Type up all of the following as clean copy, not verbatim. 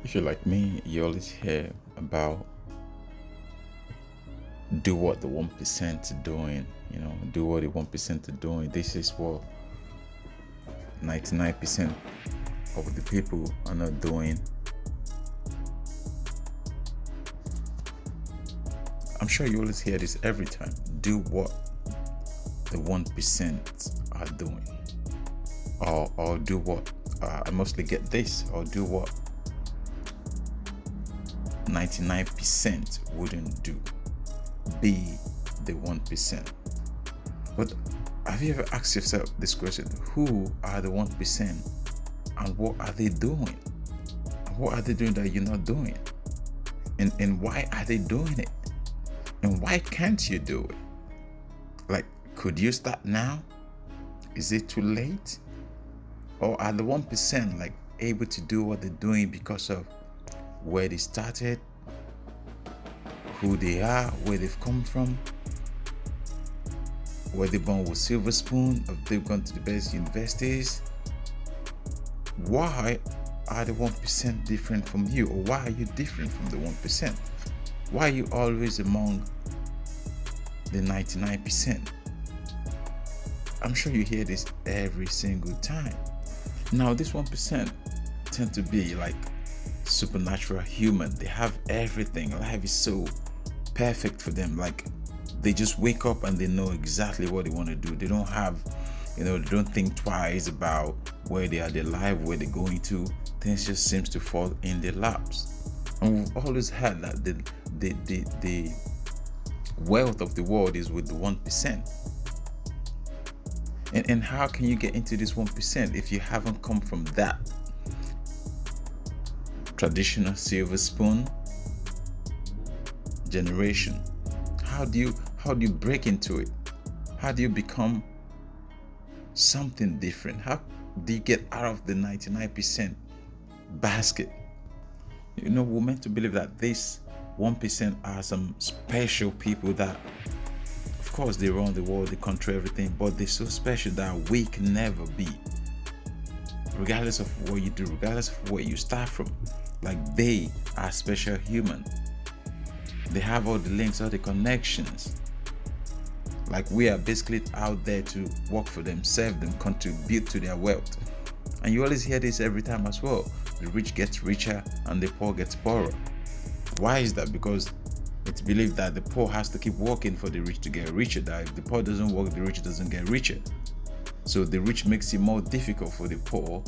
If you're like me, you always hear about do what the 1% are doing, do what the 1% are doing. This is what 99% of the people are not doing. I'm sure you always hear this every time. Do what the 1% are doing. Or do what, I mostly get this, or do what 99% wouldn't do. Be the 1%. But have you ever asked yourself this question? Who are the 1% and what are they doing? What are they doing that you're not doing? And why are they doing it? And why can't you do it? Like, could you start now? Is it too late? Or are the 1% like able to do what they're doing because of where they started, who they are, where they've come from, were they born with silver spoon, or they've gone to the best universities? Why are the 1% different from you? Or why are you different from the 1%? Why are you always among the 99%? I'm sure you hear this every single time. Now, this 1% tend to be like supernatural human. They have everything. Life is so perfect for them. Like, they just wake up and they know exactly what they want to do. They don't have, they don't think twice about where they are, their life, where they're going to. Things just seems to fall in their laps. And we've always heard that the wealth of the world is with the 1%. And how can you get into this 1% if you haven't come from that traditional silver spoon generation? How do you break into it? How do you become something different? How do you get out of the 99% basket? We're meant to believe that this 1% are some special people that, of course, they run the world, they control everything, but they're so special that we can never be. Regardless of what you do, regardless of where you start from, like, they are special human. They have all the links, all the connections. Like, we are basically out there to work for them, serve them, contribute to their wealth. And you always hear this every time as well. The rich gets richer and the poor gets poorer. Why is that? Because it's believed that the poor has to keep working for the rich to get richer. That if the poor doesn't work, the rich doesn't get richer. So the rich makes it more difficult for the poor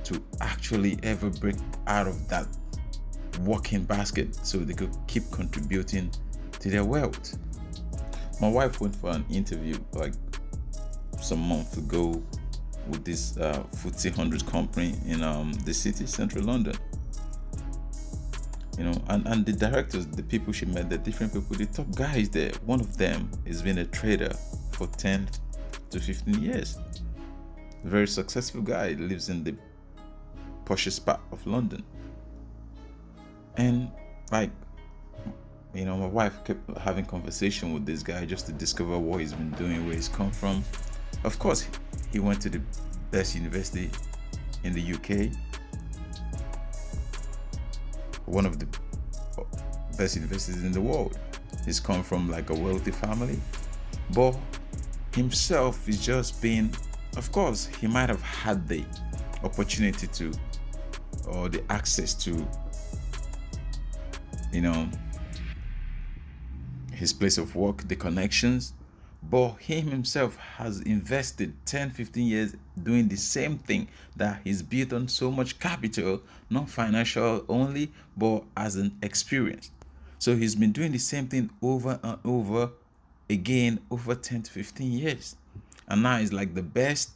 to actually ever break out of that working basket so they could keep contributing to their wealth. My wife went for an interview like some months ago with this FTSE 100 company in the city, central London. And the directors, the people she met, the different people, the top guys there, one of them has been a trader for 10 to 15 years. A very successful guy, lives in the poshest part of London. And like, my wife kept having conversation with this guy just to discover what he's been doing, where he's come from. Of course, he went to the best university in the UK, one of the best universities in the world. He's come from like a wealthy family, but himself is just being, of course, he might have had the opportunity to, or the access to, his place of work, the connections, but he himself has invested 10, 15 years doing the same thing that he's built on so much capital, not financial only, but as an experience. So he's been doing the same thing over and over again over 10 to 15 years. And now he's like the best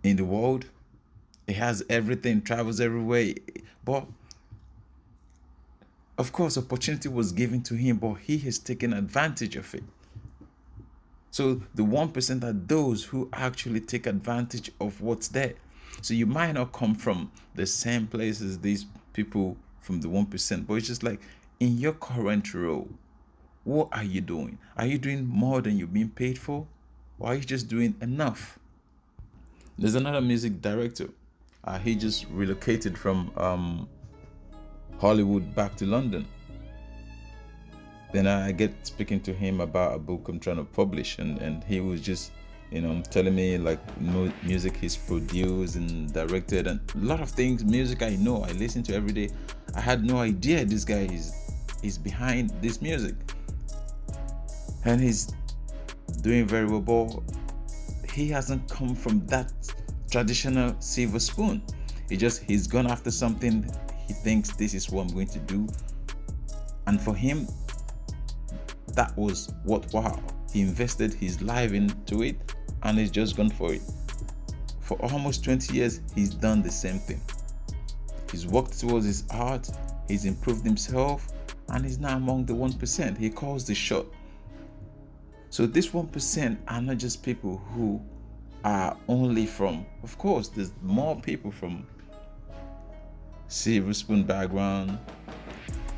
in the world. He has everything, travels everywhere. But of course, opportunity was given to him, but he has taken advantage of it. So the 1% are those who actually take advantage of what's there. So you might not come from the same place as these people from the 1%, but it's just like, in your current role, what are you doing? Are you doing more than you're being paid for? Or are you just doing enough? There's another music director. He just relocated from Hollywood back to London. Then I get speaking to him about a book I'm trying to publish, and he was just, telling me like music he's produced and directed, and a lot of things, music I know, I listen to every day. I had no idea this guy is behind this music, and he's doing very well. But he hasn't come from that traditional silver spoon. He's gone after something. He thinks this is what I'm going to do, and for him, that was worthwhile. He invested his life into it, and he's just gone for it. For almost 20 years, he's done the same thing. He's worked towards his art, he's improved himself, and he's now among the 1%. He calls the shot. So this 1% are not just people who are only from, of course, there's more people from silver spoon background,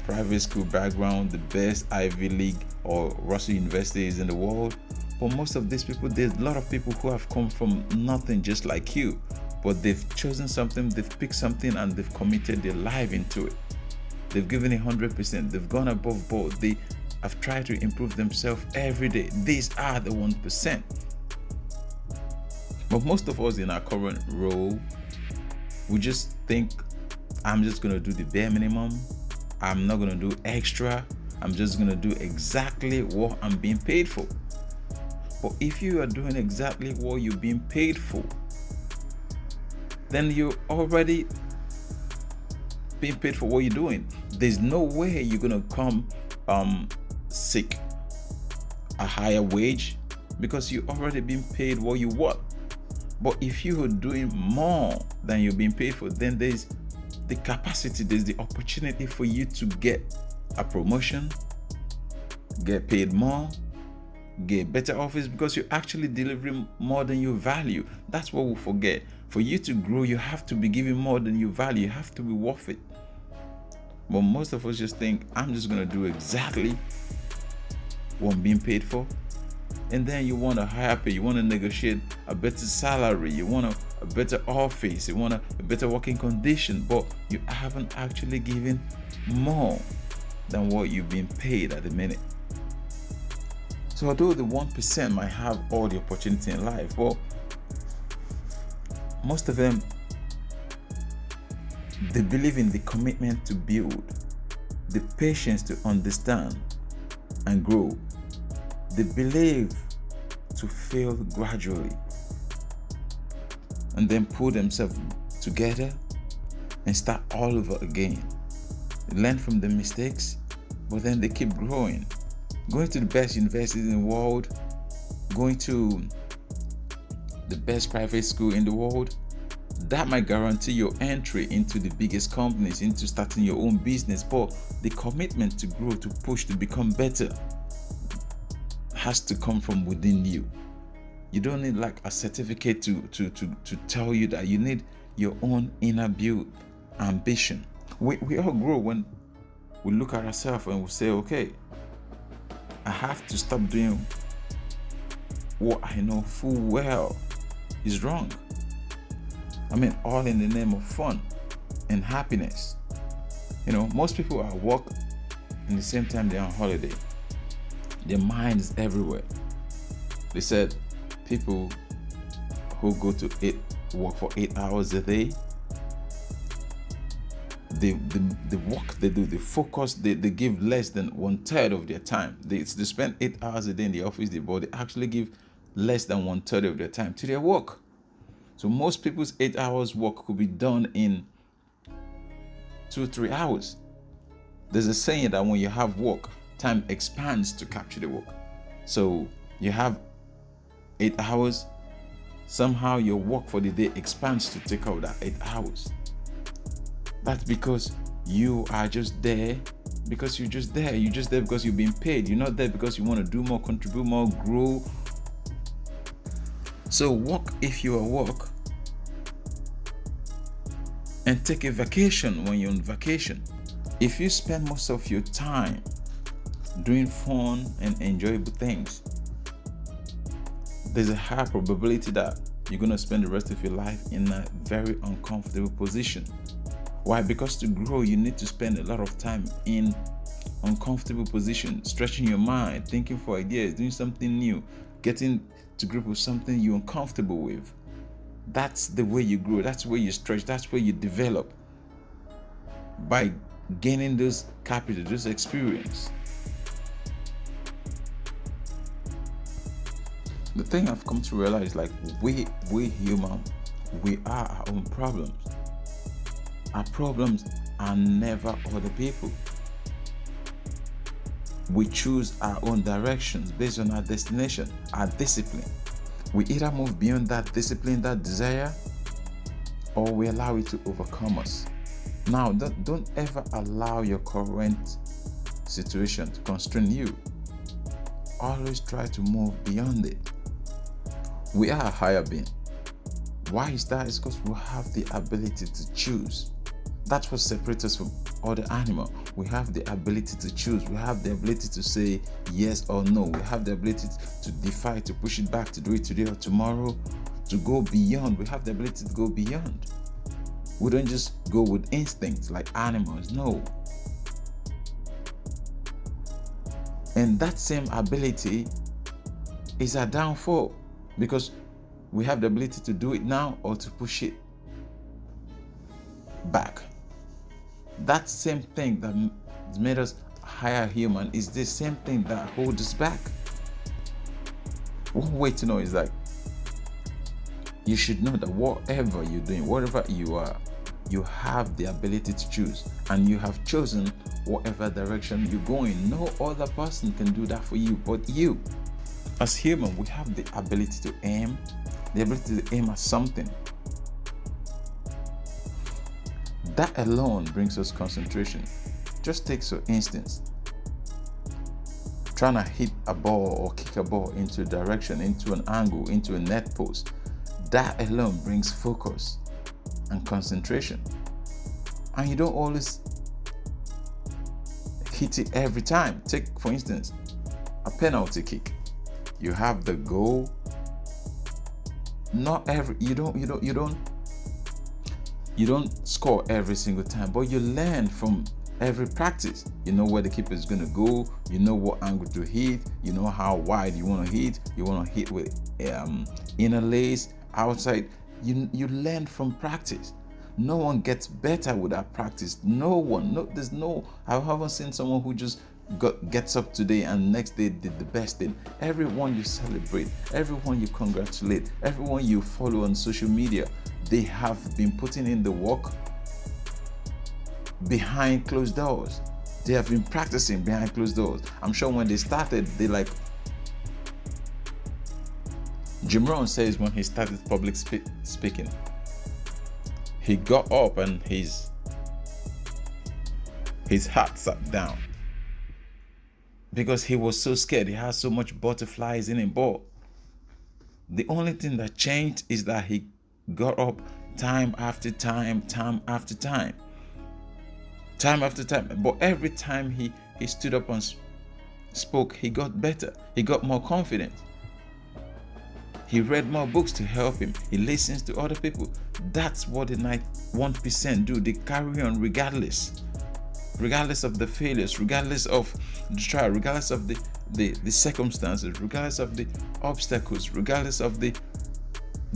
private school background, the best Ivy League or Russell universities in the world. But most of these people, there's a lot of people who have come from nothing just like you, but they've chosen something, they've picked something, and they've committed their life into it. They've given 100%, they've gone above board, they have tried to improve themselves every day. These are the 1%. But most of us in our current role, we just think, I'm just going to do the bare minimum. I'm not going to do extra. I'm just going to do exactly what I'm being paid for. But if you are doing exactly what you're being paid for, then you're already being paid for what you're doing. There's no way you're going to come seek a higher wage, because you're already being paid what you want. But if you are doing more than you're being paid for, then there's the capacity, there's the opportunity for you to get a promotion, get paid more, get better offers, because you're actually delivering more than you value. That's what we forget. For you to grow, you have to be giving more than you value. You have to be worth it. But most of us just think, I'm just going to do exactly what I'm being paid for. And then you want a higher pay, you want to negotiate a better salary, you want a better office, you want a better working condition, but you haven't actually given more than what you've been paid at the minute. So although the 1% might have all the opportunity in life, well, most of them, they believe in the commitment to build, the patience to understand and grow. They believe to fail gradually and then pull themselves together and start all over again. They learn from the mistakes, but then they keep growing. Going to the best universities in the world, going to the best private school in the world, that might guarantee your entry into the biggest companies, into starting your own business. But the commitment to grow, to push, to become better has to come from within you. You don't need like a certificate to tell you that. You need your own inner build ambition. We all grow when we look at ourselves and we say, okay, I have to stop doing what I know full well is wrong. I mean, all in the name of fun and happiness. Most people are at work and the same time they're on holiday. Their mind is everywhere. They said people who go to work for 8 hours a day, the work they do, they focus, they give less than 1/3 of their time. They spend 8 hours a day in the office, but they actually give less than 1/3 of their time to their work. So most people's 8 hours work could be done in 2-3 hours. There's a saying that when you have work, time expands to capture the work. So you have 8 hours, somehow your work for the day expands to take out that 8 hours. That's because you are just there because you're just there. You're just there because you're being paid. You're not there because you want to do more, contribute more, grow. So work if you are work, and take a vacation when you're on vacation. If you spend most of your time doing fun and enjoyable things, there's a high probability that you're going to spend the rest of your life in a very uncomfortable position. Why? Because to grow, you need to spend a lot of time in uncomfortable position, stretching your mind, thinking for ideas, doing something new, getting to grip with something you're uncomfortable with. That's the way you grow. That's where you stretch. That's where you develop, by gaining those capital, those experience. The thing I've come to realize, like, we human, we are our own problems. Our problems are never other people. We choose our own directions based on our destination, our discipline. We either move beyond that discipline, that desire, or we allow it to overcome us. Now, don't ever allow your current situation to constrain you. Always try to move beyond it. We are a higher being. Why is that? It's because we have the ability to choose. That's what separates us from other animals. We have the ability to choose. We have the ability to say yes or no. We have the ability to defy, to push it back, to do it today or tomorrow, to go beyond. We have the ability to go beyond. We don't just go with instincts like animals. No. And that same ability is our downfall, because we have the ability to do it now or to push it back. That same thing that made us higher human is the same thing that holds us back. One way to know is that you should know that whatever you're doing, whatever you are, you have the ability to choose, and you have chosen whatever direction you're going. No other person can do that for you but you. As human, we have the ability to aim, the ability to aim at something. That alone brings us concentration. Just take, for instance, trying to hit a ball or kick a ball into a direction, into an angle, into a net post. That alone brings focus and concentration. And you don't always hit it every time. Take, for instance, a penalty kick. You have the goal. You don't score every single time, but you learn from every practice. You know where the keeper is going to go. You know what angle to hit. You know how wide you want to hit. You want to hit with inner lace, outside. You learn from practice. No one gets better without practice. I haven't seen someone who just gets up today and next day did the best thing. Everyone you celebrate, everyone you congratulate, everyone you follow on social media, they have been putting in the work behind closed doors. They have been practicing behind closed doors. I'm sure when they started, Jim Rohn says when he started public speaking, he got up and his heart sat down because he was so scared. He had so much butterflies in him. But the only thing that changed is that he got up time after time after time. But every time he stood up and spoke, he got better. He got more confident. He read more books to help him. He listens to other people. That's what the 1% do. They carry on regardless of the failures, regardless of the trial, regardless of the circumstances, regardless of the obstacles, regardless of the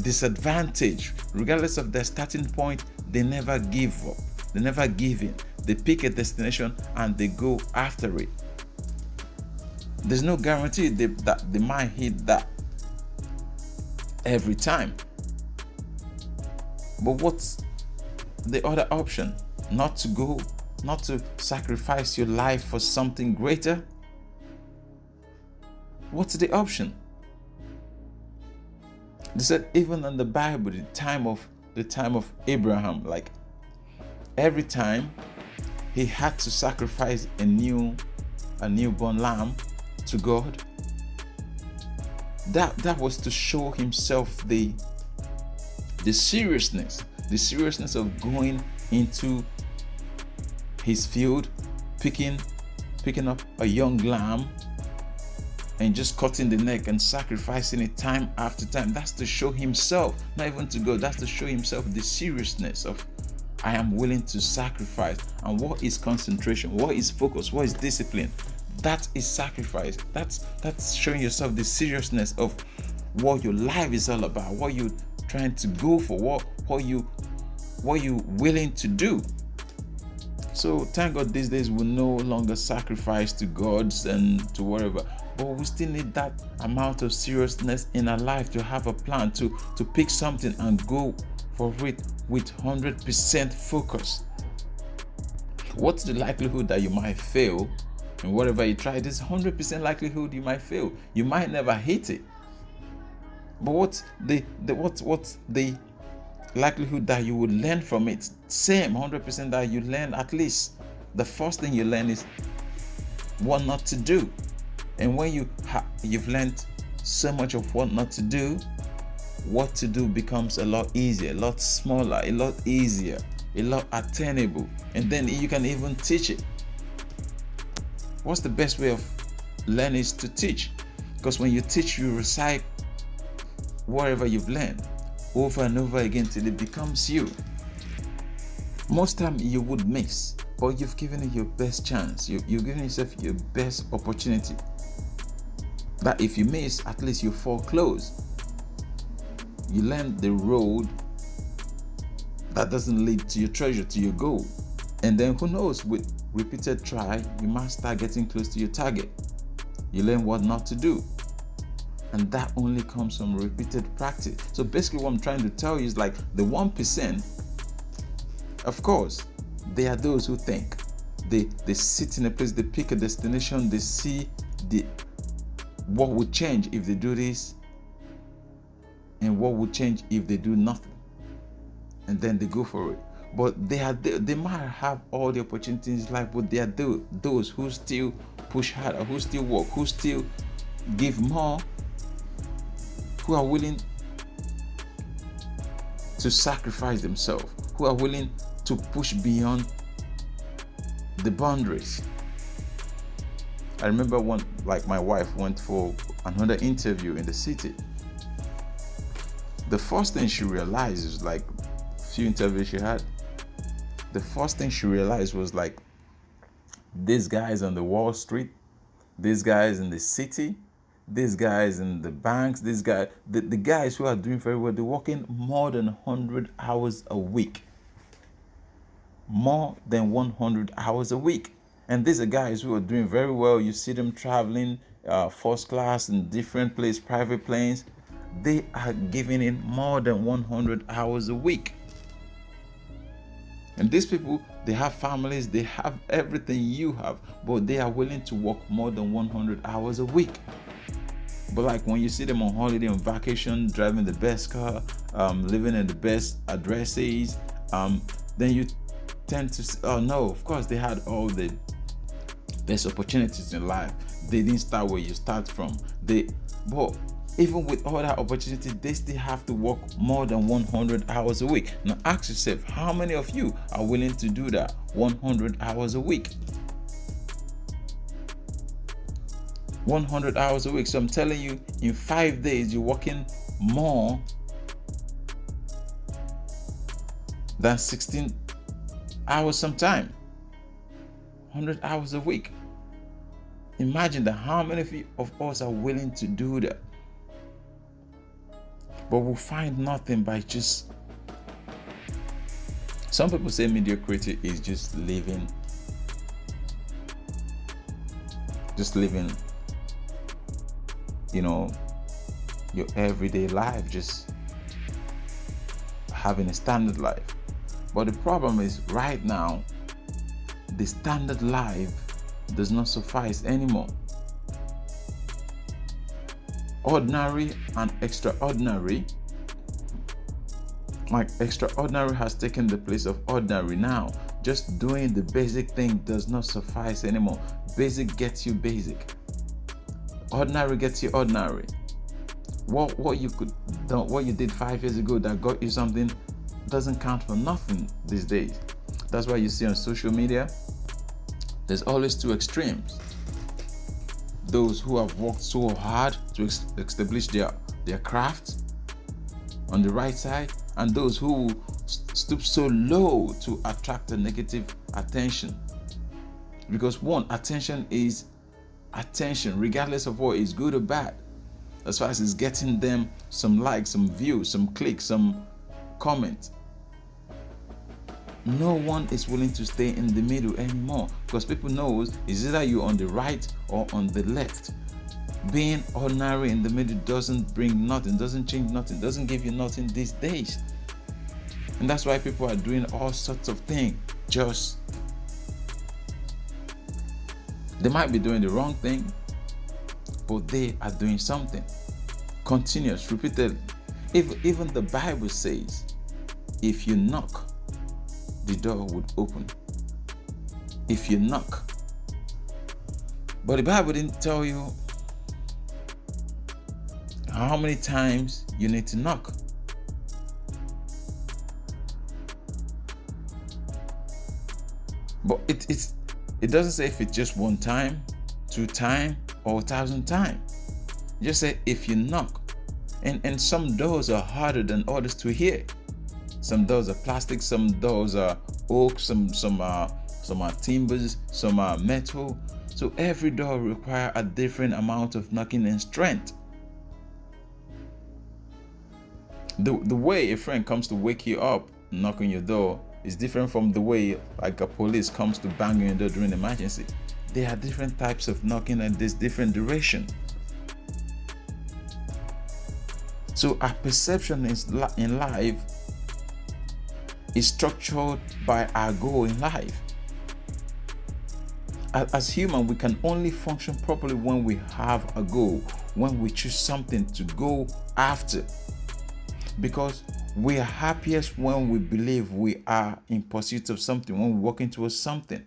disadvantage, regardless of their starting point. They never give up. They never give in. They pick a destination and they go after it. There's no guarantee that they might hit that every time. But what's the other option? Not to sacrifice your life for something greater? What's the option? They said even in the Bible, the time of Abraham, like every time he had to sacrifice a newborn lamb to God, that was to show himself the seriousness of going into his field, picking up a young lamb and just cutting the neck and sacrificing it time after time. That's to show himself, not even to God, that's to show himself the seriousness of, I am willing to sacrifice. And what is concentration? What is focus? What is discipline? That is sacrifice. That's showing yourself the seriousness of what your life is all about, what you're trying to go for, what you willing to do. So thank God these days we no longer sacrifice to gods and to whatever, but we still need that amount of seriousness in our life to have a plan, to pick something and go for it with 100% focus. What's the likelihood that you might fail in whatever you try? There's 100% likelihood you might fail. You might never hit it. But what's the likelihood that you would learn from it? Same, 100% that you learn. At least the first thing you learn is what not to do. And when you've learned so much of what not to do, what to do becomes a lot easier, a lot smaller, a lot easier, a lot attainable, and then you can even teach it. What's the best way of learning is to teach, because when you teach, you recite whatever you've learned over and over again till it becomes you. Most time you would miss, but you've given it your best chance. You've given yourself your best opportunity. That if you miss, at least you fall close. You learn the road that doesn't lead to your treasure, to your goal. And then who knows, with repeated try, you might start getting close to your target. You learn what not to do. And that only comes from repeated practice. So basically what I'm trying to tell you is like the 1%, of course, they are those who think. They sit in a place, they pick a destination, they see what would change if they do this and what would change if they do nothing. And then they go for it. But they might have all the opportunities in life, but they are those who still push harder, who still work, who still give more, who are willing to sacrifice themselves, who are willing to push beyond the boundaries. I remember my wife went for another interview in the city. The first thing she realized is like a few interviews she had. The first thing she realized was like, these guys on the Wall Street, these guys in the city, these guys in the banks, the guys who are doing very well, they're working more than 100 hours a week. More than 100 hours a week. And these are guys who are doing very well. You see them traveling first class in different places, private planes. They are giving in more than 100 hours a week. And these people, they have families, they have everything you have, but they are willing to work more than 100 hours a week. But like when you see them on holiday, on vacation, driving the best car, living in the best addresses, then you tend to say, oh no, of course they had all the best opportunities in life. They didn't start where you start from. But even with all that opportunity, they still have to work more than 100 hours a week. Now ask yourself, how many of you are willing to do that 100 hours a week? 100 hours a week. So I'm telling you, in 5 days, you're working more than 16 hours sometime. 100 hours a week. Imagine that. How many of us are willing to do that? But we'll find nothing by just... Some people say mediocrity is just living, your everyday life, just having a standard life. But the problem is, right now, the standard life does not suffice anymore. Ordinary and extraordinary, like extraordinary has taken the place of ordinary now. Just doing the basic thing does not suffice anymore. Basic gets you basic. Ordinary gets you ordinary. What you did 5 years ago that got you something doesn't count for nothing these days. That's why you see on social media, there's always two extremes. those who have worked so hard to establish their craft on the right side, and those who stoop so low to attract a negative attention. Because one, attention is attention, regardless of what is good or bad. As far as it's getting them some likes, some views, some clicks, some comments. No one is willing to stay in the middle anymore, because people knows it's either you're on the right or on the left. Being ordinary in the middle doesn't bring nothing, doesn't change nothing, doesn't give you nothing these days. And that's why people are doing all sorts of things. Just, they might be doing the wrong thing, but they are doing something. Continuous, repeated. Even the Bible says, if you knock, the door would open. If you knock. But the Bible didn't tell you how many times you need to knock. But it doesn't say if it's just one time, 2 times, or 1,000 times. It just say if you knock. And some doors are harder than others to hear. Some doors are plastic, some doors are oak, some are timbers, some are metal. So every door requires a different amount of knocking and strength. The way a friend comes to wake you up, knocking your door, is different from the way like a police comes to bang your door during an emergency. There are different types of knocking and there's different duration. So our perception in life is structured by our goal in life. As human, we can only function properly when we have a goal, when we choose something to go after. Because we are happiest when we believe we are in pursuit of something, when we're working towards something,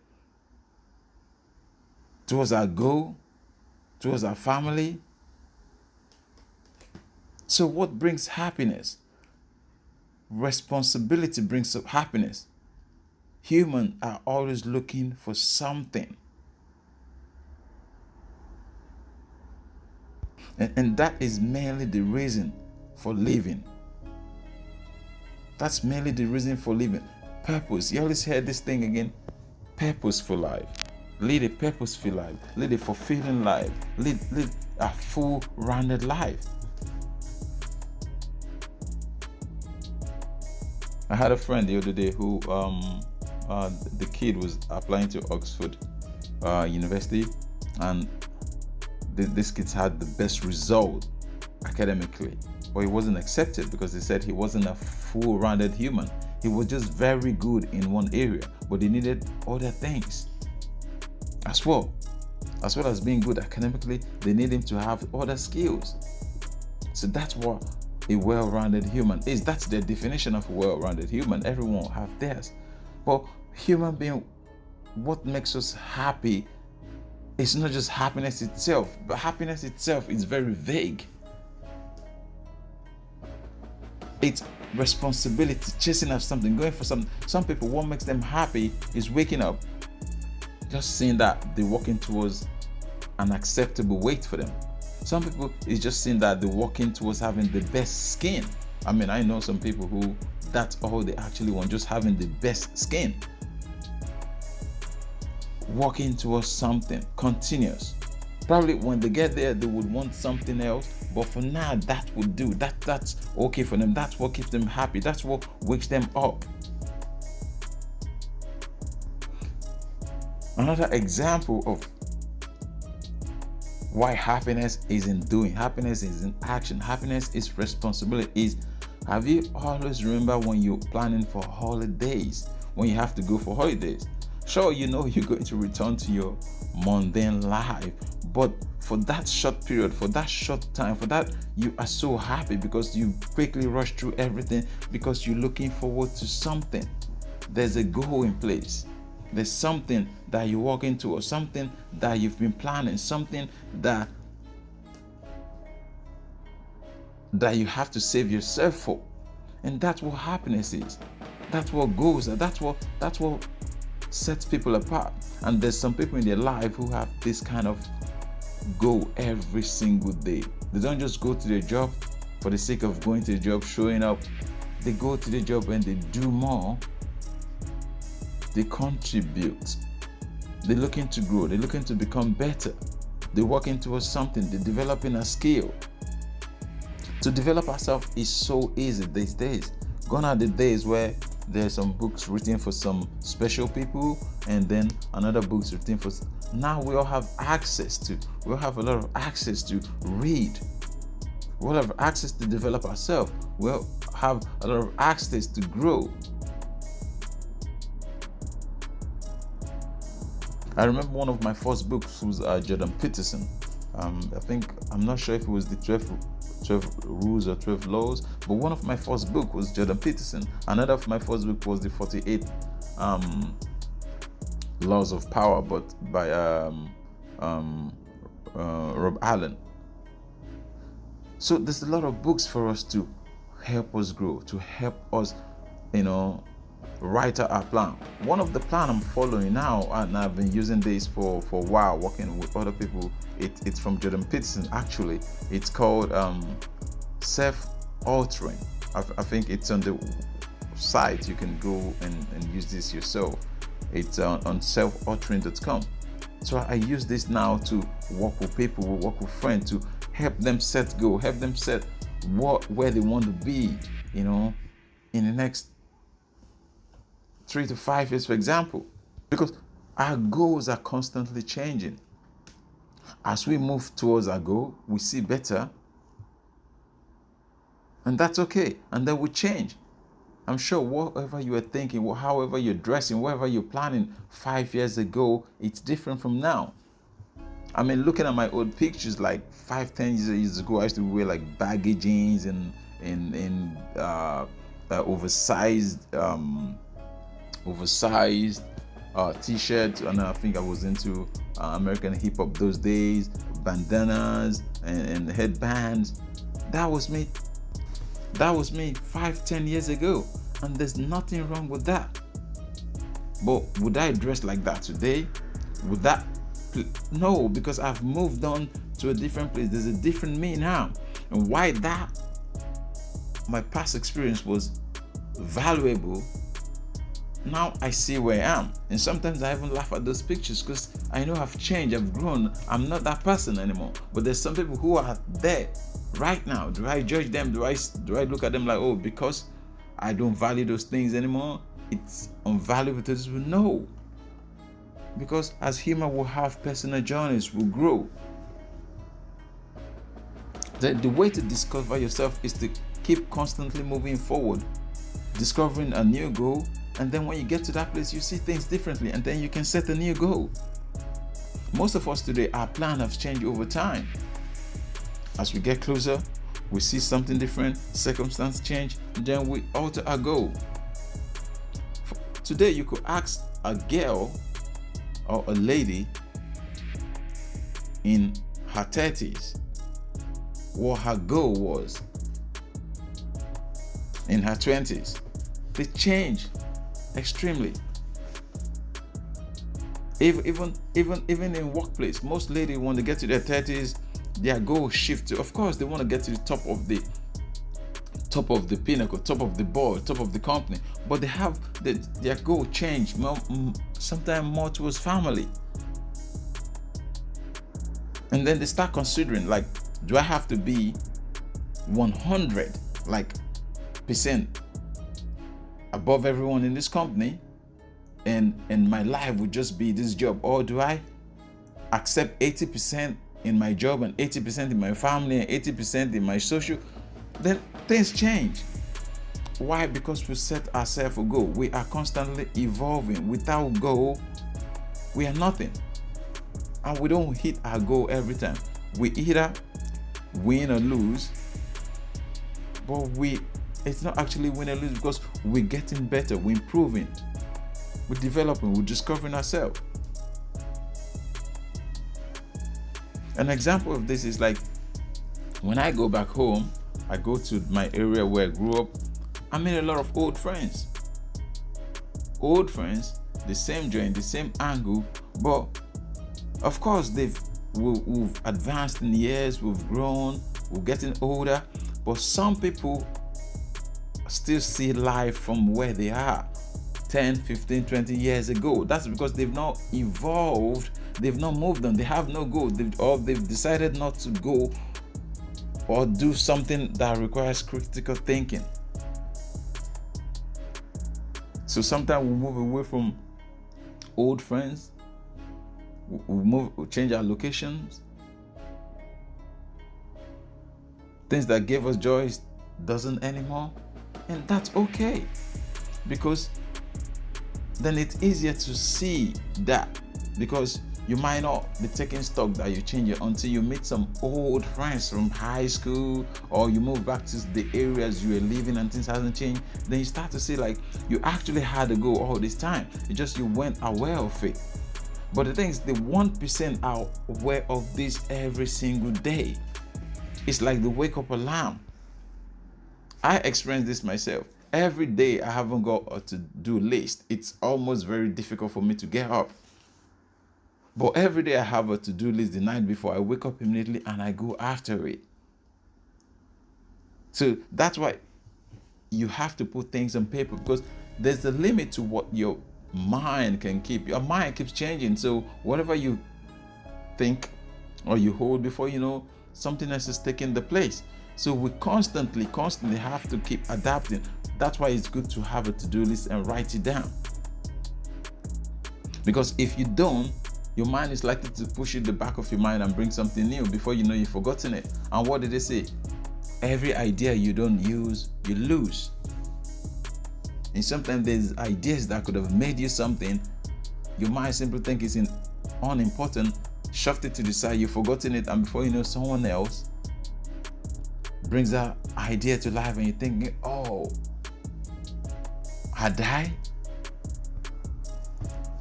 towards our goal, towards our family. So what brings happiness? Responsibility brings up happiness. Humans are always looking for something. And that is mainly the reason for living. That's mainly the reason for living. Purpose. You always hear this thing again. Purposeful life. Lead a purposeful life. Lead a fulfilling life. Lead a full, rounded life. I had a friend the other day who the kid was applying to Oxford University, and this kid had the best result academically, but he wasn't accepted because they said he wasn't a full-rounded human. He was just very good in one area, but he needed other things as well as being good academically. They need him to have other skills. So that's what a well-rounded human is. That's the definition of a well-rounded human. Everyone will have theirs. But human being, what makes us happy is not just happiness itself, but happiness itself is very vague. It's responsibility, chasing after something, going for something. Some people, what makes them happy is waking up, just seeing that they're walking towards an acceptable weight for them. Some people, it's just seeing that they're walking towards having the best skin. I mean, I know some people who that's all they actually want, just having the best skin. Walking towards something continuous. Probably when they get there, they would want something else, but for now, that would do. That's okay for them. That's what keeps them happy. That's what wakes them up. Another example of why happiness is in doing, happiness is in action, happiness is responsibility. Have you always remember when you're planning for holidays, when you have to go for holidays? Sure, you know you're going to return to your mundane life, but for that short period, for that short time, for that, you are so happy because you quickly rush through everything because you're looking forward to something. There's a goal in place. There's something that you walk into, or something that you've been planning, something that you have to save yourself for. And that's what happiness is. That's what goes. That's what sets people apart. And there's some people in their life who have this kind of go every single day. They don't just go to their job for the sake of going to the job, showing up. They go to the job and they do more. They contribute. They're looking to grow. They're looking to become better. They're working towards something. They're developing a skill. To develop ourselves is so easy these days. Gone are the days where there's some books written for some special people and then another books written for. Now we all have access to. We all have a lot of access to read. We all have access to develop ourselves. We all have a lot of access to grow. I remember one of my first books was Jordan Peterson. I'm not sure if it was the 12 rules or 12 laws, but one of my first book was Jordan Peterson. Another of my first book was the 48 laws of power, but by Rob Allen. So there's a lot of books for us to help us grow, to help us, write out our plan. One of the plan I'm following now, and I've been using this for a while, working with other people. It's from Jordan Peterson. Actually, it's called self-altering. I think it's on the site. You can go and use this yourself. It's on self-altering.com. So I use this now to work with people, work with friends, to help them set goal, help them set where they want to be, in the next 3 to 5 years, for example, because our goals are constantly changing. As we move towards our goal, we see better, and that's okay. And then we change. I'm sure whatever you were thinking, however you're dressing, whatever you're planning 5 years ago, it's different from now. I mean, looking at my old pictures, like 5-10 years ago, I used to wear like baggy jeans and oversized t-shirts, and I think I was into American hip hop those days, bandanas and headbands. That was me 5-10 years ago, and there's nothing wrong with that. But would I dress like that today? No, because I've moved on to a different place. There's a different me now. And why that? My past experience was valuable. Now I see where I am, and sometimes I even laugh at those pictures because I know I've changed, I've grown. I'm not that person anymore. But there's some people who are there right now. Do I judge them? Do I look at them like, oh, because I don't value those things anymore, it's unvaluable to those people? No, because as human, we'll have personal journeys, we'll grow. The way to discover yourself is to keep constantly moving forward, discovering a new goal. And then when you get to that place, you see things differently, and then you can set a new goal. Most of us today, our plan has changed over time. As we get closer, we see something different, circumstances change, and then we alter our goal. Today, you could ask a girl or a lady in her 30s what her goal was in her 20s. They change extremely. Even in workplace, most ladies, when they get to their 30s, their goal shifts. Of course, they want to get to the top of the pinnacle, top of the board, top of the company, but they have their goal change sometimes more towards family. And then they start considering, like, do I have to be 100 percent above everyone in this company, and my life would just be this job, or do I accept 80% in my job and 80% in my family and 80% in my social? Then things change. Why? Because we set ourselves a goal. We are constantly evolving. Without goal, we are nothing, and we don't hit our goal every time. We either win or lose, but it's not actually win or lose, because we're getting better, we're improving, we're developing, we're discovering ourselves. An example of this is like when I go back home, I go to my area where I grew up, I made a lot of old friends, the same joint, the same angle, but of course we've advanced in years, we've grown, we're getting older, but some people still see life from where they are 10, 15, 20 years ago. That's because they've not evolved, they've not moved on, they have no goal, they've decided not to go or do something that requires critical thinking. So sometimes we move away from old friends, we change our locations. Things that gave us joy doesn't anymore, and that's okay, because then it's easier to see that, because you might not be taking stock that you change it until you meet some old friends from high school, or you move back to the areas you were living and things hasn't changed. Then you start to see like you actually had to go all this time. It's just you weren't aware of it. But the thing is, the 1% are aware of this every single day. It's like the wake up alarm. I experience this myself. Every day I haven't got a to-do list. It's almost very difficult for me to get up. But every day I have a to-do list the night before. I wake up immediately and I go after it. So that's why you have to put things on paper, because there's a limit to what your mind can keep. Your mind keeps changing. So whatever you think or you hold, before you know, something else is taking the place. So we constantly have to keep adapting. That's why it's good to have a to-do list and write it down. Because if you don't, your mind is likely to push it the back of your mind and bring something new. Before you know, you've forgotten it. And what did they say? Every idea you don't use, you lose. And sometimes there's ideas that could have made you something. Your mind simply think it's unimportant, shoved it to the side, you've forgotten it, and before you know, someone else brings that idea to life, and you're thinking, oh, had I?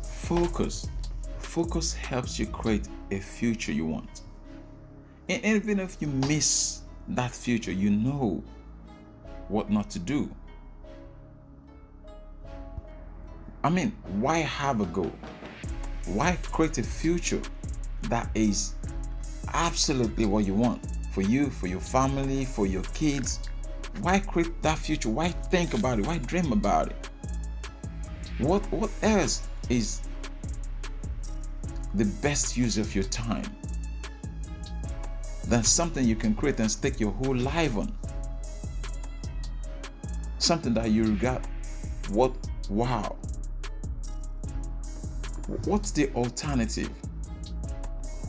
Focus helps you create a future you want. And even if you miss that future, you know what not to do. I mean, why have a goal? Why create a future that is absolutely what you want for you, for your family, for your kids? Why create that future? Why think about it? Why dream about it? What else is the best use of your time than something you can create and stake your whole life on? Something that you regard, wow. What's the alternative?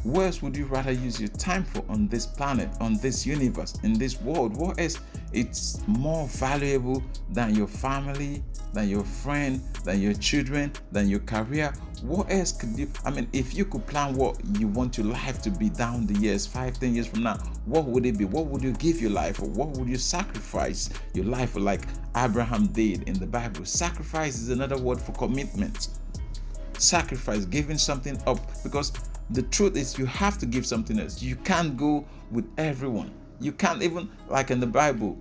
Where else would you rather use your time for on this planet, on this universe, in this world? What else it's more valuable than your family, than your friend, than your children, than your career? What else could you, if you could plan what you want your life to be down the years, 5, 10 years from now, what would it be? What would you give your life for? What would you sacrifice your life for, like Abraham did in the Bible? Sacrifice is another word for commitment. Sacrifice, giving something up, because the truth is you have to give something else. You can't go with everyone. You can't, even like in the Bible,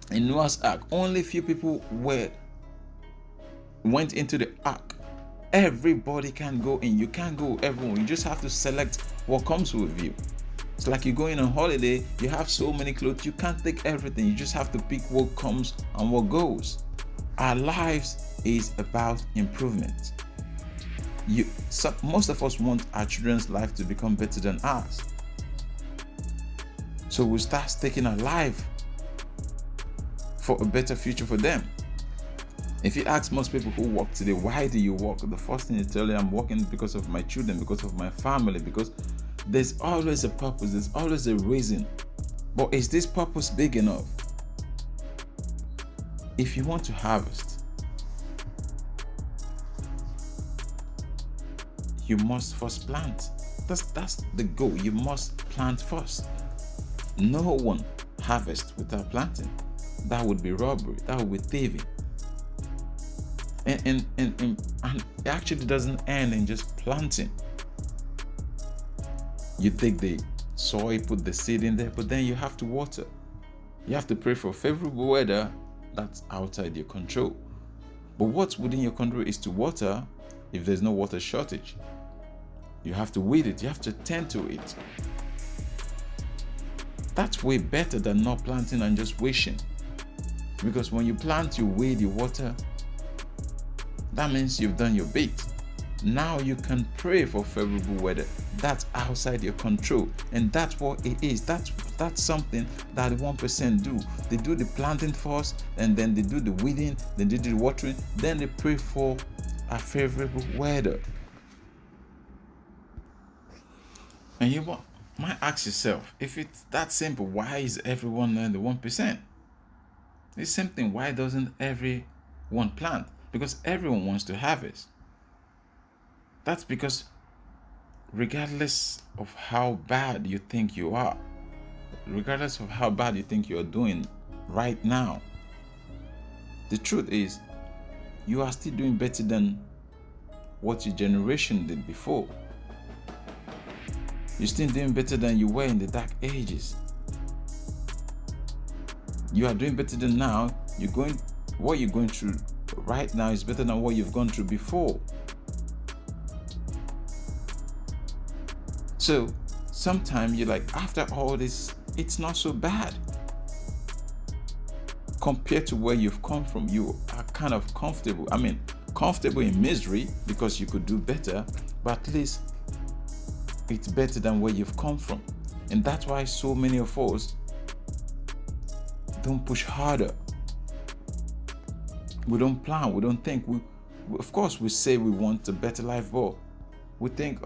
in Noah's Ark, only few people went into the ark. Everybody can go in. You can't go with everyone. You just have to select what comes with you. It's like you're going on holiday, you have so many clothes, you can't take everything. You just have to pick what comes and what goes. Our lives is about improvement. Most of us want our children's life to become better than ours. So we start taking our life for a better future for them. If you ask most people who work today, why do you work? The first thing they tell you, I'm working because of my children, because of my family, because there's always a purpose, there's always a reason. But is this purpose big enough? If you want to harvest, you must first plant. That's the goal. You must plant first. No one harvests without planting. That would be robbery. That would be thieving. And it actually doesn't end in just planting. You take the soil, put the seed in there, but then you have to water. You have to pray for favorable weather. That's outside your control. But what's within your control is to water if there's no water shortage. You have to weed it. You have to tend to it. That's way better than not planting and just wishing. Because when you plant, you weed, you water, that means you've done your bit. Now you can pray for favorable weather. That's outside your control. And that's what it is. That's something that 1% do. They do the planting first, and then they do the weeding, then they do the watering, then they pray for a favorable weather. And you might ask yourself, if it's that simple, why is everyone learning the 1%? It's the same thing. Why doesn't everyone plant? Because everyone wants to harvest. That's because regardless of how bad you think you are, regardless of how bad you think you're doing right now, the truth is you are still doing better than what your generation did before. You're still doing better than you were in the dark ages. You are doing better than now. What you're going through right now is better than what you've gone through before. So sometimes you're like, after all this, it's not so bad. Compared to where you've come from, you are kind of comfortable. I mean, comfortable in misery because you could do better, but at least it's better than where you've come from. And that's why so many of us don't push harder. We don't plan, we don't think. Of course, we say we want a better life, but we think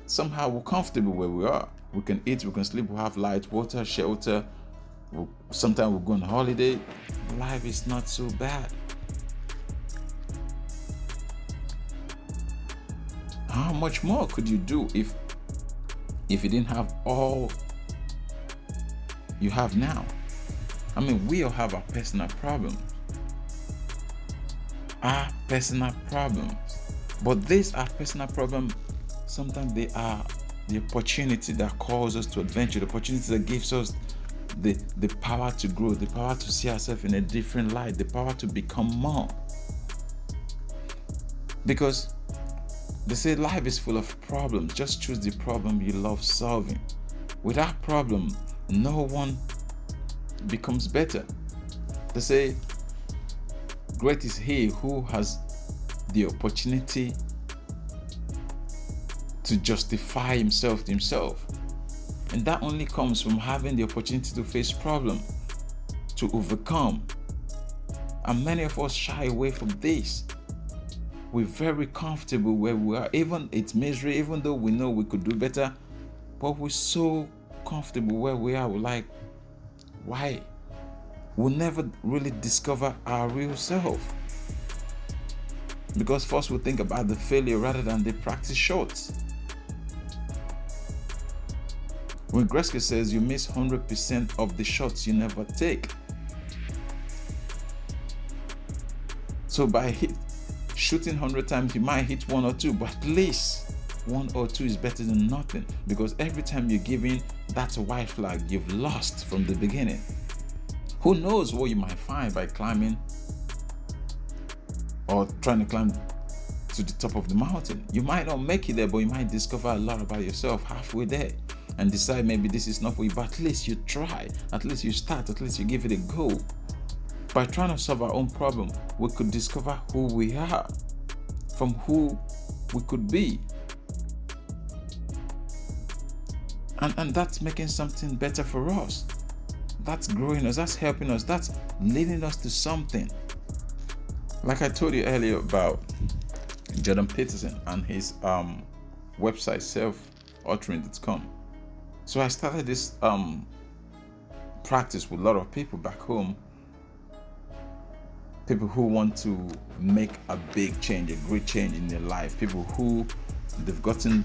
somehow we're comfortable where we are. We can eat, we can sleep, we have light, water, shelter. Sometimes we go on holiday. Life is not so bad. How much more could you do if you didn't have all you have now? I mean, we all have our personal problems. But these are personal problems. Sometimes they are the opportunity that calls us to adventure, the opportunity that gives us the power to grow, the power to see ourselves in a different light, the power to become more. Because they say life is full of problems. Just choose the problem you love solving. Without problem, no one becomes better. They say, great is he who has the opportunity to justify himself to himself. And that only comes from having the opportunity to face problems, to overcome. And many of us shy away from this. We're very comfortable where we are. Even it's misery, even though we know we could do better, but we're so comfortable where we are. We're like, why? We'll never really discover our real self. Because first we think about the failure rather than the practice shots. When Gretzky says you miss 100% of the shots you never take. So by shooting 100 times, you might hit 1 or 2, but at least 1 or 2 is better than nothing. Because every time you give in, that's a white flag. You've lost from the beginning. Who knows what you might find by climbing or trying to climb to the top of the mountain. You might not make it there, but you might discover a lot about yourself halfway there and decide maybe this is not for you, but at least you try, at least you start, at least you give it a go. By trying to solve our own problem, we could discover who we are from who we could be. And that's making something better for us. That's growing us, that's helping us, that's leading us to something. Like I told you earlier about Jordan Peterson and his website, selfauthoring.com. So I started this practice with a lot of people back home. People who want to make a big change, a great change in their life. People who they've gotten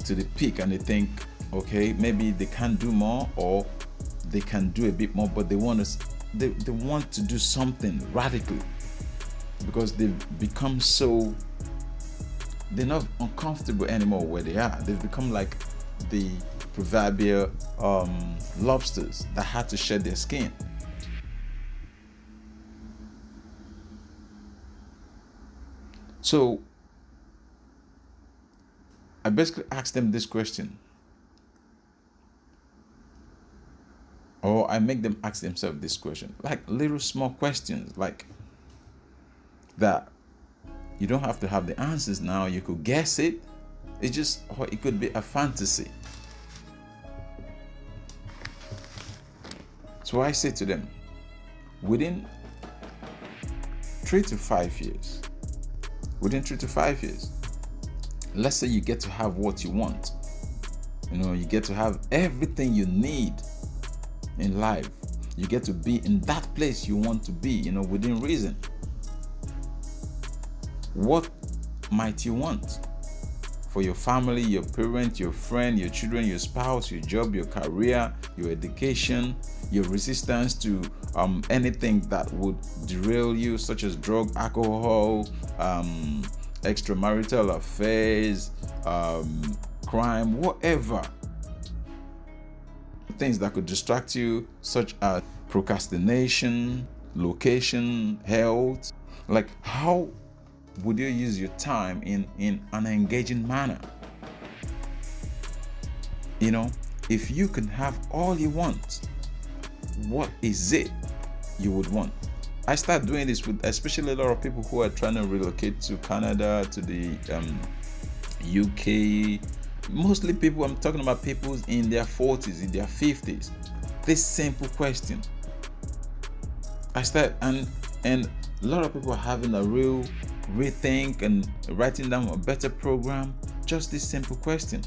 to the peak and they think, okay, maybe they can do more or they can do a bit more, but they want to do something radically because they've become so, they're not uncomfortable anymore where they are. They've become like the proverbial lobsters that had to shed their skin. So I basically ask them this question, or I make them ask themselves this question, like little small questions, like that. You don't have to have the answers now. You could guess it. It just, or it could be a fantasy. So I say to them, within 3 to 5 years, let's say you get to have what you want. You get to have everything you need in life. You get to be in that place you want to be, within reason. What might you want for your family, your parents, your friend, your children, your spouse, your job, your career, your education, your resistance to anything that would derail you, such as drug, alcohol, extramarital affairs, crime, whatever. Things that could distract you, such as procrastination, location, health. Like, how would you use your time in an engaging manner? If you can have all you want, what is it you would want? I start doing this with especially a lot of people who are trying to relocate to Canada, to the UK. Mostly people, I'm talking about people in their 40s, in their 50s. This simple question. I start, and a lot of people are having a real rethink and writing down a better program. Just this simple question.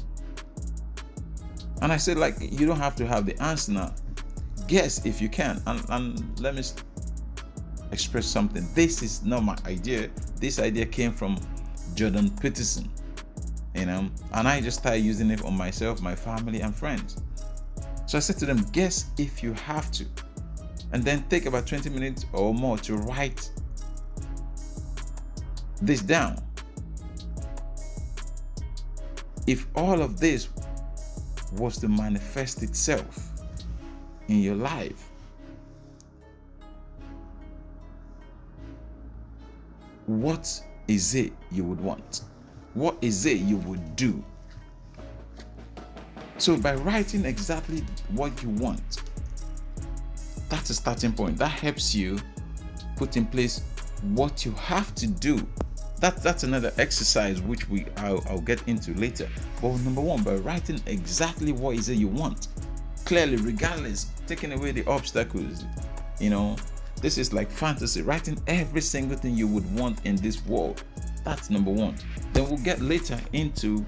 And I said, like, you don't have to have the answer now. Guess if you can. And let me express something. This is not my idea. This idea came from Jordan Peterson. And I just started using it on myself, my family, and friends. So I said to them, guess if you have to. And then take about 20 minutes or more to write this down. If all of this was to manifest itself in your life, what is it you would want? What is it you would do? So by writing exactly what you want, that's a starting point. That helps you put in place what you have to do. That's another exercise which I'll get into later. But number one, by writing exactly what is it you want, clearly, regardless, taking away the obstacles. This is like fantasy, writing every single thing you would want in this world. That's number one. Then we'll get later into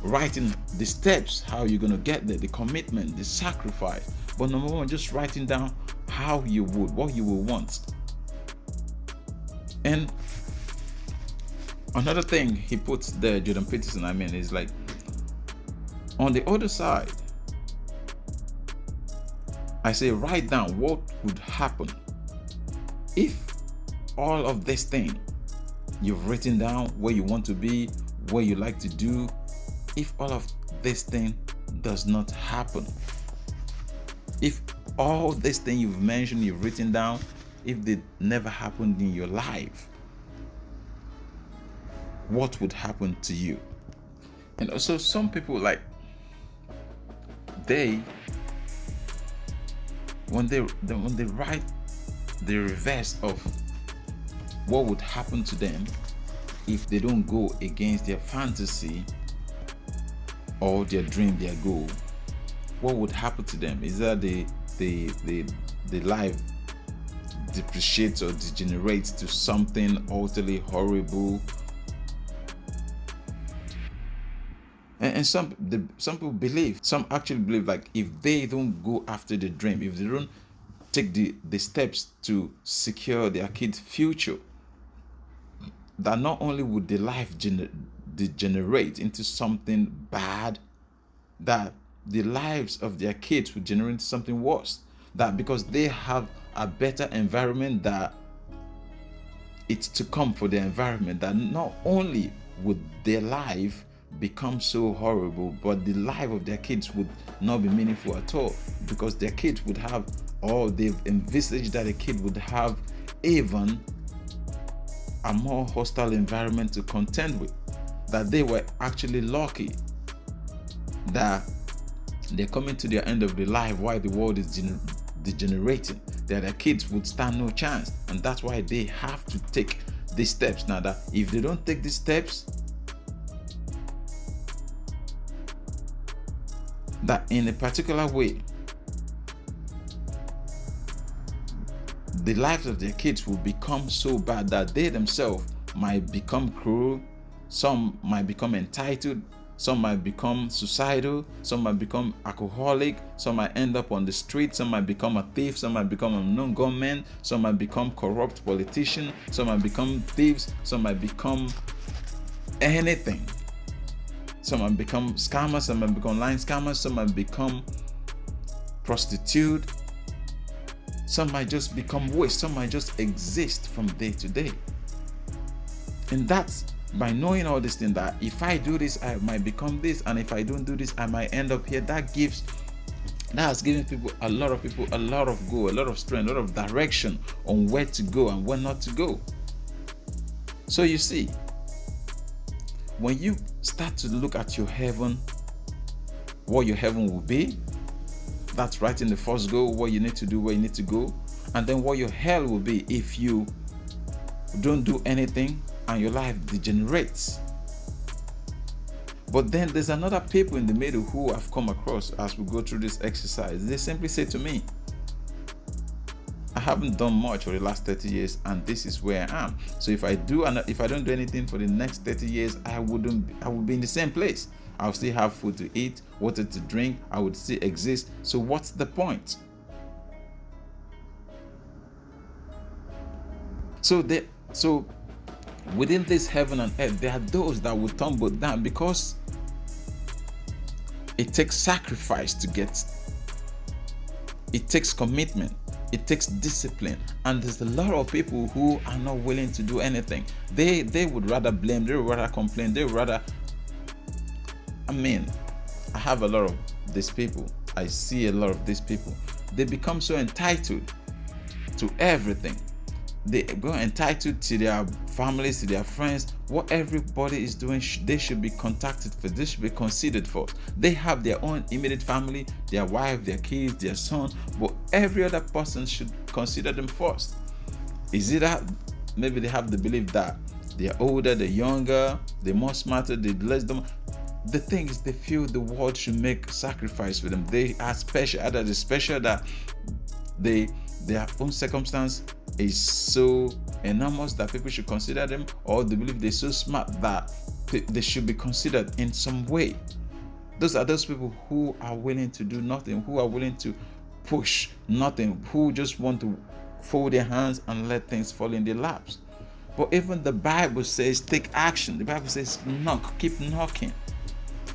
writing the steps, how you're going to get there, the commitment, the sacrifice. But number one, just writing down what you will want. And another thing he puts there, Jordan Peterson, is like, on the other side, I say, write down what would happen if all of this thing you've written down, where you want to be, what you like to do, if all of this thing does not happen. If all this thing you've mentioned, you've written down, if they never happened in your life, what would happen to you? And also, some people, like, when they write the reverse of what would happen to them if they don't go against their fantasy or their dream, their goal, what would happen to them? Is that the life depreciates or degenerates to something utterly horrible? And some people believe, some actually believe, like, if they don't go after the dream, if they don't take the steps to secure their kids' future, that not only would the life degenerate into something bad, that the lives of their kids would generate something worse. That because they have a better environment, that it's to come for the environment, that not only would their life become so horrible, but the life of their kids would not be meaningful at all, because their kids would have, or they've envisaged that a kid would have even a more hostile environment to contend with. that they were actually lucky that they're coming to their end of their life while the world is degenerating, that their kids would stand no chance. And that's why they have to take these steps. Now, that if they don't take these steps, that in a particular way, the lives of their kids will become so bad that they themselves might become cruel, some might become entitled, some might become suicidal, some might become alcoholic, some might end up on the street, some might become a thief, some might become a unknown gunman, some might become corrupt politician, some might become thieves, some might become anything. Some might become scammers, some might become online scammers, some might become prostitute, some might just become waste, some might just exist from day to day. And that's by knowing all these things, that if I do this, I might become this, and if I don't do this, I might end up here. That has given a lot of people a lot of goal, a lot of strength, a lot of direction on where to go and where not to go. So you see, when you start to look at your heaven, what your heaven will be, that's right in the first goal, what you need to do, where you need to go, and then what your hell will be if you don't do anything and your life degenerates. But then there's another people in the middle who I've come across as we go through this exercise. They simply say to me, I haven't done much for the last 30 years and this is where I am. So if I don't do anything for the next 30 years, I would be in the same place. I'll still have food to eat, water to drink, I would still exist. So what's the point? So within this heaven and earth, there are those that will tumble down because it takes sacrifice to get. It takes commitment. It takes discipline. And there's a lot of people who are not willing to do anything. They would rather blame, they would rather complain, they would rather... I have a lot of these people. I see a lot of these people. They become so entitled to everything. They go entitled to their families, to their friends. What everybody is doing, they should be contacted for. They should be considered for. They have their own immediate family, their wife, their kids, their son, but every other person should consider them first. Is it that maybe they have the belief that they're older, they're younger, they're more smarter, they're less dumb? The thing is, they feel the world should make sacrifice for them. They are special, either they're special that their own circumstance is so enormous that people should consider them, or they believe they're so smart that they should be considered in some way. Those are those people who are willing to do nothing, who are willing to push nothing, who just want to fold their hands and let things fall in their laps. But even the Bible says take action. The Bible says knock, keep knocking.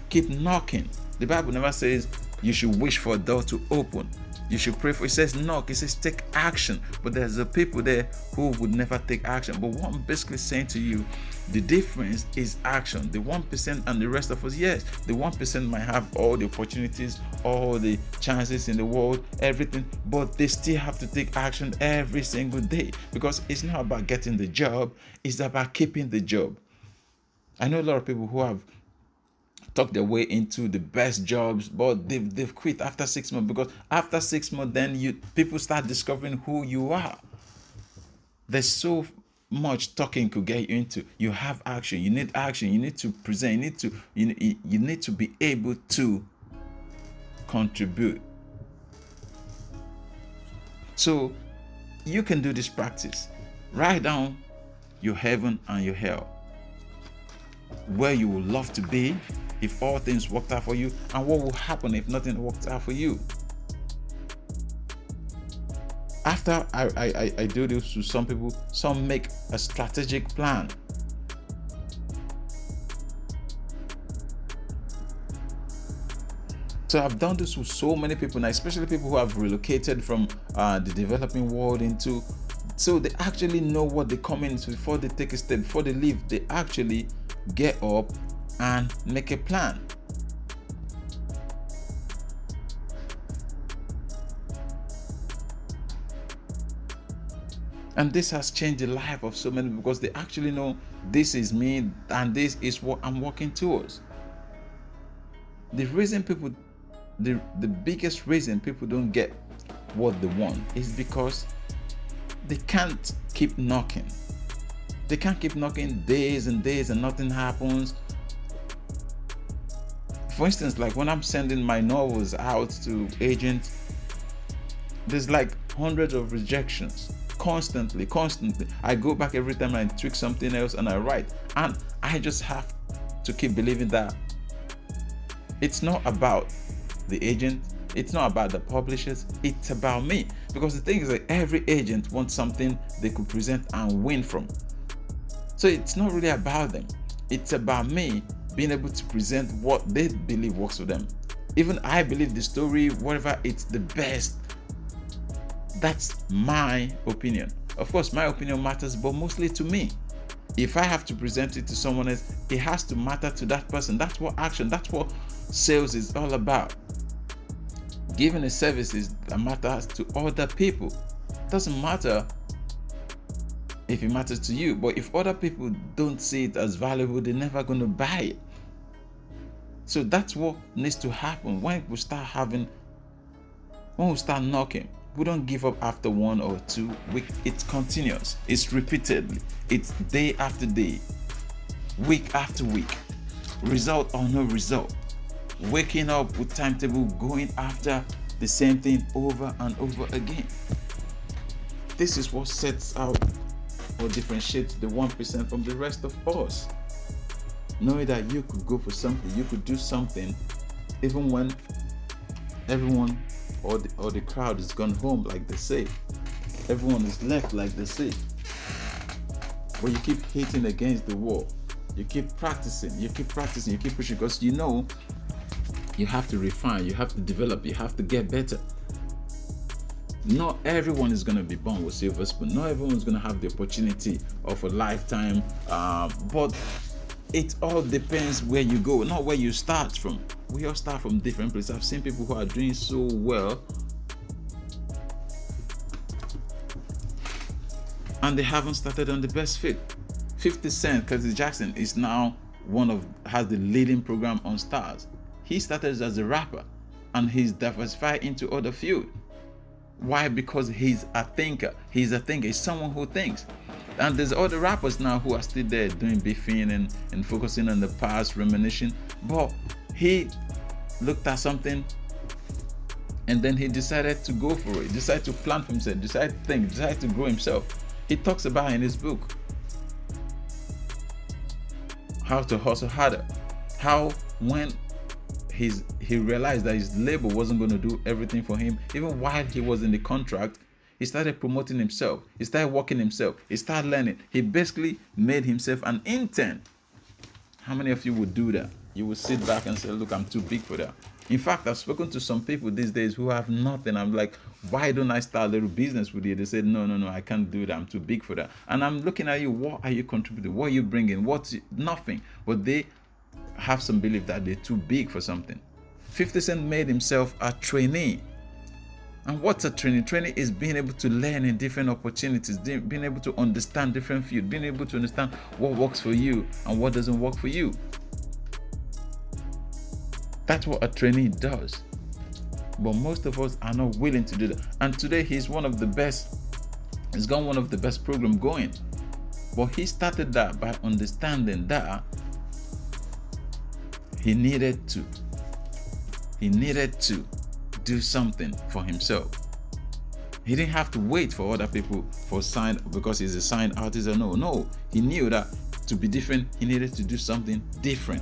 Keep knocking. The Bible never says you should wish for a door to open. You should pray for it. It says knock. It says take action. But there's the people there who would never take action. But what I'm basically saying to you, the difference is action. The 1% and the rest of us, yes, the 1% might have all the opportunities, all the chances in the world, everything, but they still have to take action every single day, because it's not about getting the job, it's about keeping the job. I know a lot of people who have talk their way into the best jobs, but they've quit after 6 months, because after 6 months then people start discovering who you are. There's so much talking could get you into. You have action. You need action. You need to present. You need to be able to contribute. So you can do this practice. Write down your heaven and your hell, where you would love to be if all things worked out for you, and what will happen if nothing worked out for you. After I do this to some people, some make a strategic plan. So I've done this with so many people now, especially people who have relocated from the developing world into, so they actually know what they come into before they take a step, before they leave. They actually get up and make a plan. And this has changed the life of so many, because they actually know this is me and this is what I'm working towards. The biggest reason people don't get what they want is because they can't keep knocking. They can't keep knocking days and days and nothing happens. For instance, like when I'm sending my novels out to agents, there's like hundreds of rejections constantly. I go back every time I tweak something else and I write, and I just have to keep believing that it's not about the agent, it's not about the publishers, it's about me. Because the thing is that every agent wants something they could present and win from. So it's not really about them, it's about me being able to present what they believe works for them. Even I believe the story, whatever, it's the best. That's my opinion. Of course, my opinion matters, but mostly to me. If I have to present it to someone else, it has to matter to that person. That's what sales is all about. Giving a services that matters to other people. It doesn't matter if it matters to you, but if other people don't see it as valuable, they're never going to buy it. So that's what needs to happen. When we start knocking, we don't give up after 1 or 2 weeks. It continues. It's repeatedly. It's day after day, week after week, result or no result. Waking up with timetable, going after the same thing over and over again. This is what sets out or differentiates the 1% from the rest of us. Knowing that you could go for something, you could do something, even when everyone or the crowd is gone home, like they say. Everyone is left, like they say. But you keep hitting against the wall. You keep practicing, you keep pushing, because you know you have to refine, you have to develop, you have to get better. Not everyone is going to be born with silver spoon. Not everyone is going to have the opportunity of a lifetime. But it all depends where you go, not where you start from. We all start from different places. I've seen people who are doing so well and they haven't started on the best fit. 50 Cent, Curtis Jackson, is now has the leading program on Stars. He started as a rapper and he's diversified into other fields. Why? Because he's a thinker. He's someone who thinks. And there's other rappers now who are still there doing beefing and focusing on the past, reminiscing. But he looked at something and then he decided to go for it, decided to plan for himself, decided to think, decided to grow himself. He talks about in his book how to hustle harder. How when he realized that his label wasn't going to do everything for him, even while he was in the contract, he started promoting himself. He started working himself. He started learning. He basically made himself an intern. How many of you would do that? You would sit back and say, look, I'm too big for that. In fact, I've spoken to some people these days who have nothing. I'm like, why don't I start a little business with you? They said, no, I can't do that. I'm too big for that. And I'm looking at you. What are you contributing? What are you bringing? Nothing. But they have some belief that they're too big for something. 50 Cent made himself a trainee. And what's a trainee? Trainee is being able to learn in different opportunities, being able to understand different fields, being able to understand what works for you and what doesn't work for you. That's what a trainee does. But most of us are not willing to do that. And today he's one of the best. He's got one of the best programs going. But he started that by understanding that he needed to do something for himself. He didn't have to wait for other people for sign because he's a signed artist or no. He knew that to be different, he needed to do something different.